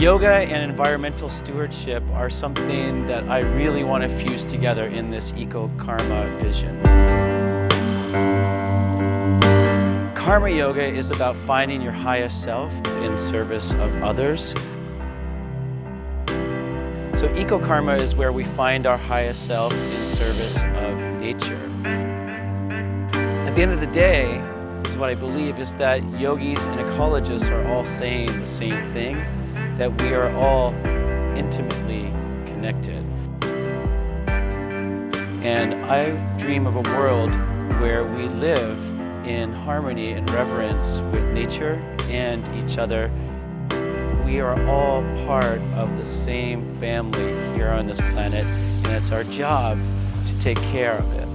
Yoga and environmental stewardship are something that I really want to fuse together in this eco-karma vision. Karma yoga is about finding your highest self in service of others. So eco-karma is where we find our highest self in service of nature. At the end of the day, this is what I believe, is that yogis and ecologists are all saying the same thing, that we are all intimately connected. And I dream of a world where we live in harmony and reverence with nature and each other. We are all part of the same family here on this planet, and it's our job to take care of it.